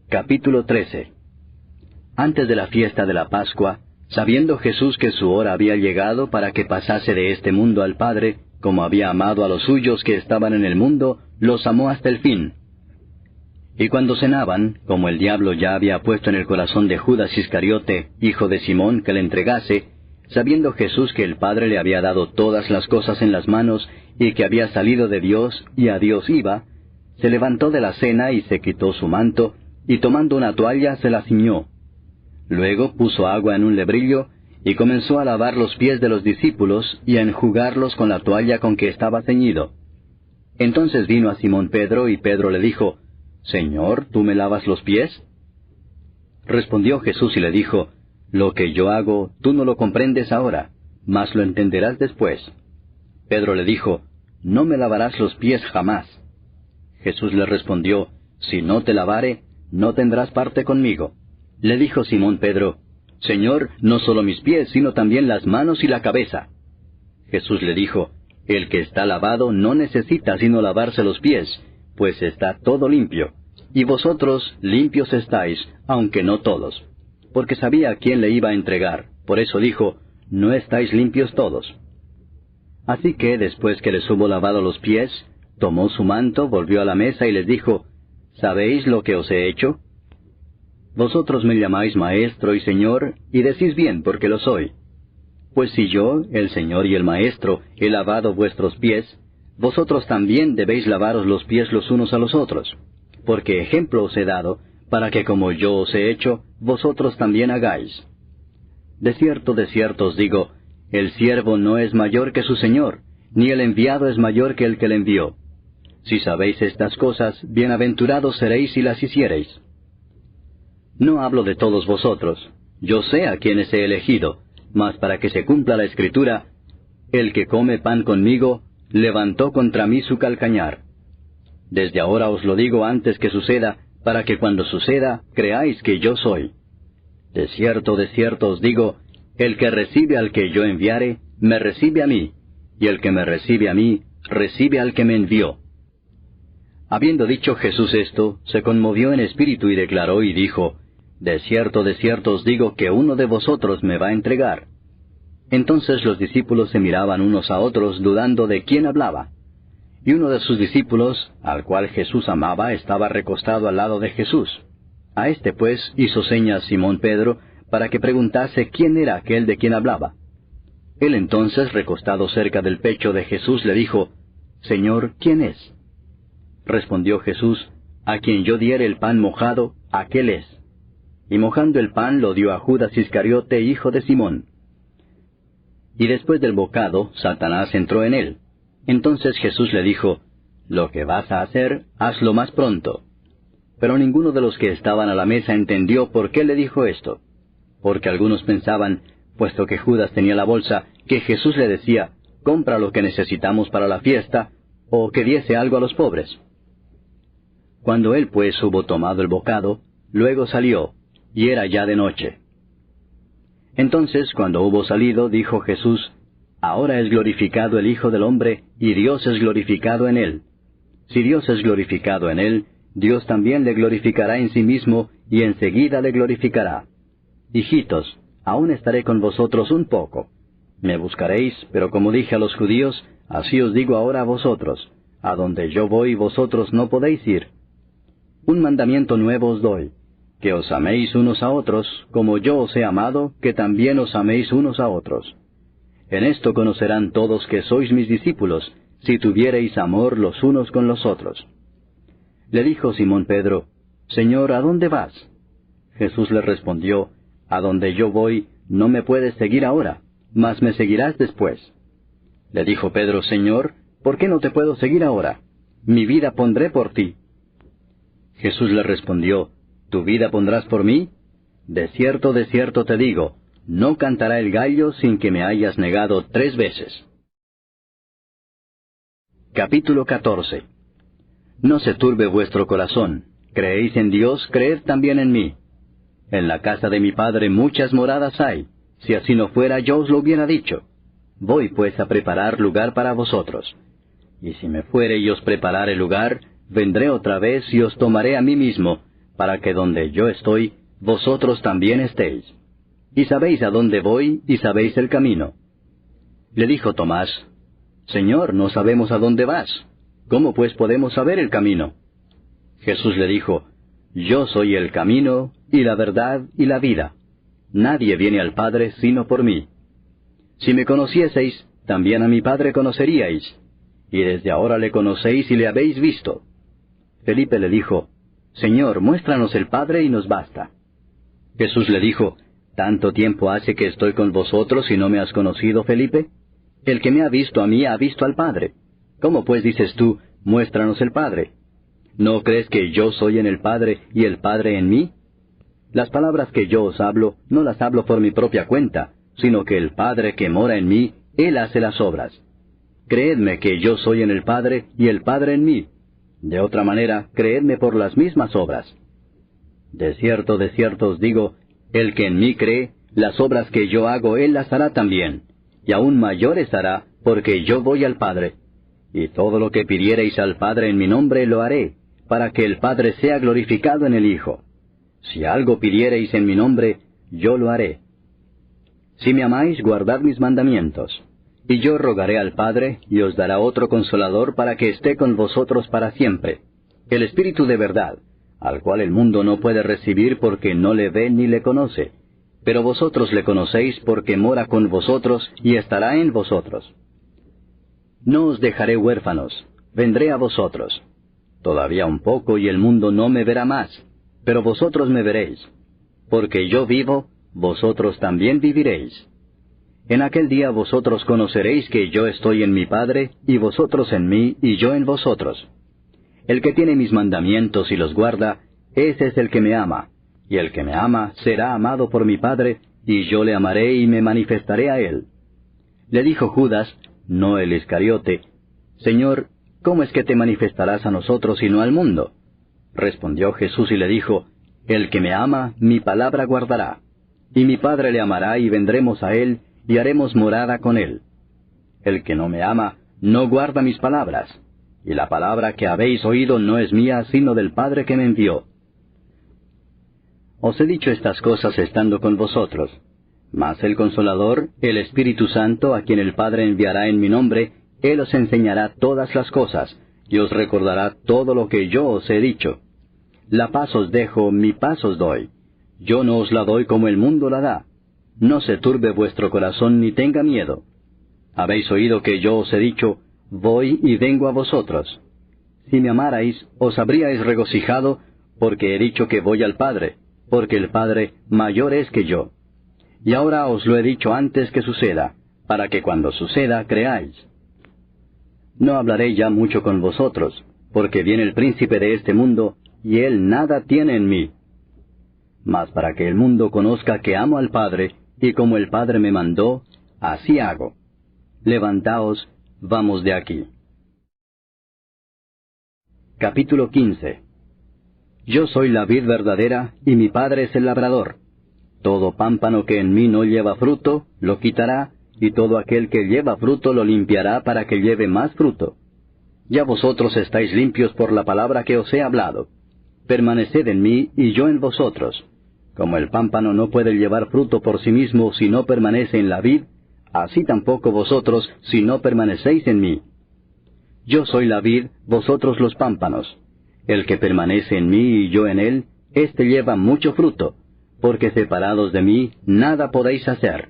Capítulo 13. Antes de la fiesta de la Pascua, sabiendo Jesús que su hora había llegado para que pasase de este mundo al Padre, como había amado a los suyos que estaban en el mundo, los amó hasta el fin. Y cuando cenaban, como el diablo ya había puesto en el corazón de Judas Iscariote, hijo de Simón, que le entregase, sabiendo Jesús que el Padre le había dado todas las cosas en las manos, y que había salido de Dios y a Dios iba, se levantó de la cena y se quitó su manto, y tomando una toalla se la ciñó. Luego puso agua en un lebrillo, y comenzó a lavar los pies de los discípulos, y a enjugarlos con la toalla con que estaba ceñido. Entonces vino a Simón Pedro, y Pedro le dijo, «Señor, ¿tú me lavas los pies?» Respondió Jesús y le dijo, «Lo que yo hago, tú no lo comprendes ahora, mas lo entenderás después». Pedro le dijo, «No me lavarás los pies jamás». Jesús le respondió, «Si no te lavare, no tendrás parte conmigo». Le dijo Simón Pedro, «Señor, no solo mis pies, sino también las manos y la cabeza». Jesús le dijo, «El que está lavado no necesita sino lavarse los pies, pues está todo limpio. Y vosotros limpios estáis, aunque no todos». Porque sabía a quién le iba a entregar. Por eso dijo, «No estáis limpios todos». Así que, después que les hubo lavado los pies, tomó su manto, volvió a la mesa y les dijo, «¿Sabéis lo que os he hecho? Vosotros me llamáis Maestro y Señor, y decís bien, porque lo soy. Pues si yo, el Señor y el Maestro, he lavado vuestros pies, vosotros también debéis lavaros los pies los unos a los otros. Porque ejemplo os he dado, para que como yo os he hecho, vosotros también hagáis. De cierto os digo, el siervo no es mayor que su Señor, ni el enviado es mayor que el que le envió. Si sabéis estas cosas, bienaventurados seréis si las hiciereis. No hablo de todos vosotros, yo sé a quienes he elegido, mas para que se cumpla la Escritura, el que come pan conmigo, levantó contra mí su calcañar. Desde ahora os lo digo antes que suceda, para que cuando suceda, creáis que yo soy. De cierto os digo, el que recibe al que yo enviare, me recibe a mí, y el que me recibe a mí, recibe al que me envió. Habiendo dicho Jesús esto, se conmovió en espíritu y declaró y dijo, De cierto os digo que uno de vosotros me va a entregar. Entonces los discípulos se miraban unos a otros, dudando de quién hablaba. Y uno de sus discípulos, al cual Jesús amaba, estaba recostado al lado de Jesús. A este pues hizo señas Simón Pedro, para que preguntase quién era aquel de quien hablaba. Él entonces, recostado cerca del pecho de Jesús, le dijo, Señor, ¿quién es? Respondió Jesús, a quien yo diere el pan mojado, aquel es. Y mojando el pan lo dio a Judas Iscariote, hijo de Simón. Y después del bocado, Satanás entró en él. Entonces Jesús le dijo, Lo que vas a hacer, hazlo más pronto. Pero ninguno de los que estaban a la mesa entendió por qué le dijo esto. Porque algunos pensaban, puesto que Judas tenía la bolsa, que Jesús le decía, compra lo que necesitamos para la fiesta, o que diese algo a los pobres. Cuando él pues hubo tomado el bocado, luego salió, y era ya de noche. Entonces, cuando hubo salido, dijo Jesús, Ahora es glorificado el Hijo del Hombre, y Dios es glorificado en él. Si Dios es glorificado en él, Dios también le glorificará en sí mismo, y enseguida le glorificará. Hijitos, aún estaré con vosotros un poco. Me buscaréis, pero como dije a los judíos, así os digo ahora a vosotros, a donde yo voy vosotros no podéis ir. Un mandamiento nuevo os doy, que os améis unos a otros, como yo os he amado, que también os améis unos a otros. En esto conocerán todos que sois mis discípulos, si tuviereis amor los unos con los otros. Le dijo Simón Pedro, Señor, ¿a dónde vas? Jesús le respondió, A donde yo voy, no me puedes seguir ahora, mas me seguirás después. Le dijo Pedro, Señor, ¿por qué no te puedo seguir ahora? Mi vida pondré por ti. Jesús le respondió, ¿Tu vida pondrás por mí? De cierto te digo, no cantará el gallo sin que me hayas negado 3 veces. Capítulo 14. No se turbe vuestro corazón. Creéis en Dios, creed también en mí. En la casa de mi Padre muchas moradas hay. Si así no fuera, yo os lo hubiera dicho. Voy pues a preparar lugar para vosotros. Y si me fuere y os preparare lugar, vendré otra vez y os tomaré a mí mismo, para que donde yo estoy, vosotros también estéis. Y sabéis a dónde voy, y sabéis el camino. Le dijo Tomás, Señor, no sabemos a dónde vas. ¿Cómo pues podemos saber el camino? Jesús le dijo, Yo soy el camino, y la verdad, y la vida. Nadie viene al Padre sino por mí. Si me conocieseis, también a mi Padre conoceríais, y desde ahora le conocéis y le habéis visto. Felipe le dijo, Señor, muéstranos el Padre y nos basta. Jesús le dijo, ¿Tanto tiempo hace que estoy con vosotros y no me has conocido, Felipe? El que me ha visto a mí ha visto al Padre. ¿Cómo pues dices tú, muéstranos el Padre? ¿No crees que yo soy en el Padre y el Padre en mí? Las palabras que yo os hablo, no las hablo por mi propia cuenta, sino que el Padre que mora en mí, Él hace las obras. Creedme que yo soy en el Padre y el Padre en mí. De otra manera, creedme por las mismas obras. De cierto os digo, el que en mí cree, las obras que yo hago Él las hará también, y aún mayores hará, porque yo voy al Padre. Y todo lo que pidiereis al Padre en mi nombre lo haré, para que el Padre sea glorificado en el Hijo. Si algo pidiereis en mi nombre, yo lo haré. Si me amáis, guardad mis mandamientos. Y yo rogaré al Padre, y os dará otro Consolador para que esté con vosotros para siempre, el Espíritu de verdad, al cual el mundo no puede recibir porque no le ve ni le conoce, pero vosotros le conocéis porque mora con vosotros y estará en vosotros. No os dejaré huérfanos, vendré a vosotros. Todavía un poco y el mundo no me verá más, pero vosotros me veréis. Porque yo vivo, vosotros también viviréis. En aquel día vosotros conoceréis que yo estoy en mi Padre, y vosotros en mí, y yo en vosotros. El que tiene mis mandamientos y los guarda, ese es el que me ama, y el que me ama será amado por mi Padre, y yo le amaré y me manifestaré a él. Le dijo Judas, no el Iscariote, Señor, ¿cómo es que te manifestarás a nosotros y no al mundo? Respondió Jesús y le dijo, El que me ama, mi palabra guardará, y mi Padre le amará y vendremos a él, y haremos morada con él. El que no me ama, no guarda mis palabras, y la palabra que habéis oído no es mía, sino del Padre que me envió. Os he dicho estas cosas estando con vosotros, mas el Consolador, el Espíritu Santo, a quien el Padre enviará en mi nombre, Él os enseñará todas las cosas, y os recordará todo lo que yo os he dicho. La paz os dejo, mi paz os doy. Yo no os la doy como el mundo la da. No se turbe vuestro corazón ni tenga miedo. Habéis oído que yo os he dicho, voy y vengo a vosotros. Si me amarais, os habríais regocijado, porque he dicho que voy al Padre, porque el Padre mayor es que yo. Y ahora os lo he dicho antes que suceda, para que cuando suceda creáis. No hablaré ya mucho con vosotros, porque viene el príncipe de este mundo, y él nada tiene en mí. Mas para que el mundo conozca que amo al Padre, y como el Padre me mandó, así hago. Levantaos, vamos de aquí. Capítulo 15. Yo soy la vid verdadera, y mi Padre es el labrador. Todo pámpano que en mí no lleva fruto, lo quitará, y todo aquel que lleva fruto lo limpiará para que lleve más fruto. Ya vosotros estáis limpios por la palabra que os he hablado. Permaneced en mí, y yo en vosotros. Como el pámpano no puede llevar fruto por sí mismo si no permanece en la vid, así tampoco vosotros si no permanecéis en mí. Yo soy la vid, vosotros los pámpanos. El que permanece en mí y yo en él, éste lleva mucho fruto, porque separados de mí nada podéis hacer.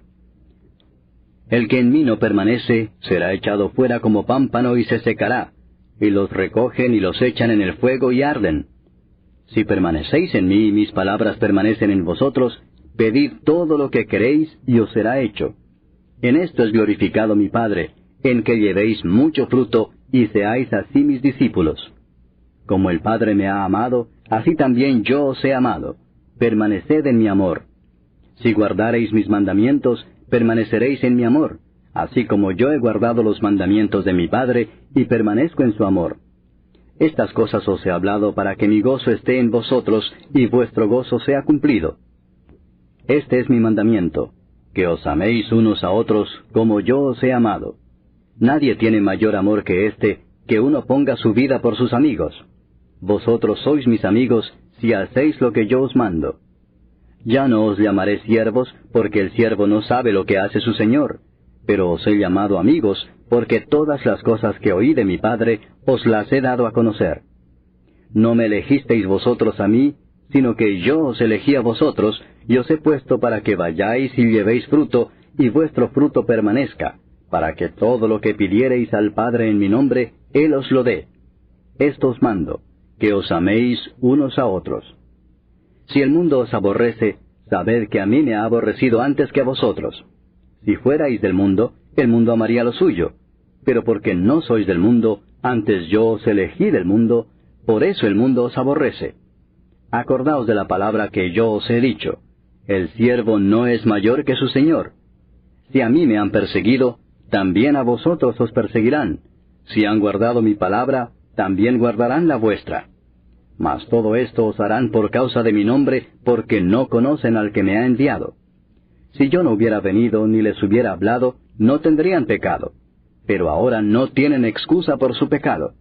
El que en mí no permanece, será echado fuera como pámpano y se secará, y los recogen y los echan en el fuego y arden. Si permanecéis en mí y mis palabras permanecen en vosotros, pedid todo lo que queréis y os será hecho. En esto es glorificado mi Padre, en que llevéis mucho fruto y seáis así mis discípulos. Como el Padre me ha amado, así también yo os he amado. Permaneced en mi amor. Si guardareis mis mandamientos, permaneceréis en mi amor, así como yo he guardado los mandamientos de mi Padre y permanezco en su amor. Estas cosas os he hablado para que mi gozo esté en vosotros y vuestro gozo sea cumplido. Este es mi mandamiento, que os améis unos a otros como yo os he amado. Nadie tiene mayor amor que este, que uno ponga su vida por sus amigos. Vosotros sois mis amigos, si hacéis lo que yo os mando. Ya no os llamaré siervos, porque el siervo no sabe lo que hace su señor, pero os he llamado amigos, porque todas las cosas que oí de mi Padre os las he dado a conocer. No me elegisteis vosotros a mí, sino que yo os elegí a vosotros, y os he puesto para que vayáis y llevéis fruto, y vuestro fruto permanezca, para que todo lo que pidiereis al Padre en mi nombre, Él os lo dé. Esto os mando, que os améis unos a otros. Si el mundo os aborrece, sabed que a mí me ha aborrecido antes que a vosotros. Si fuerais del mundo, el mundo amaría lo suyo. Pero porque no sois del mundo, antes yo os elegí del mundo, por eso el mundo os aborrece. Acordaos de la palabra que yo os he dicho. El siervo no es mayor que su señor. Si a mí me han perseguido, también a vosotros os perseguirán. Si han guardado mi palabra, también guardarán la vuestra. Mas todo esto os harán por causa de mi nombre, porque no conocen al que me ha enviado. Si yo no hubiera venido ni les hubiera hablado, no tendrían pecado. Pero ahora no tienen excusa por su pecado.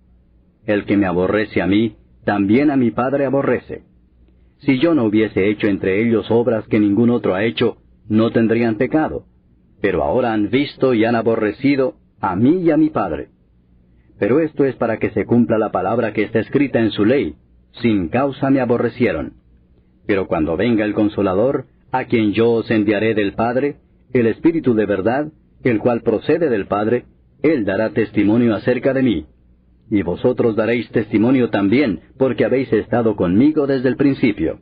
El que me aborrece a mí, también a mi Padre aborrece. Si yo no hubiese hecho entre ellos obras que ningún otro ha hecho, no tendrían pecado. Pero ahora han visto y han aborrecido a mí y a mi Padre. Pero esto es para que se cumpla la palabra que está escrita en su ley: sin causa me aborrecieron. Pero cuando venga el Consolador, a quien yo os enviaré del Padre, el Espíritu de verdad, el cual procede del Padre, Él dará testimonio acerca de mí. Y vosotros daréis testimonio también, porque habéis estado conmigo desde el principio.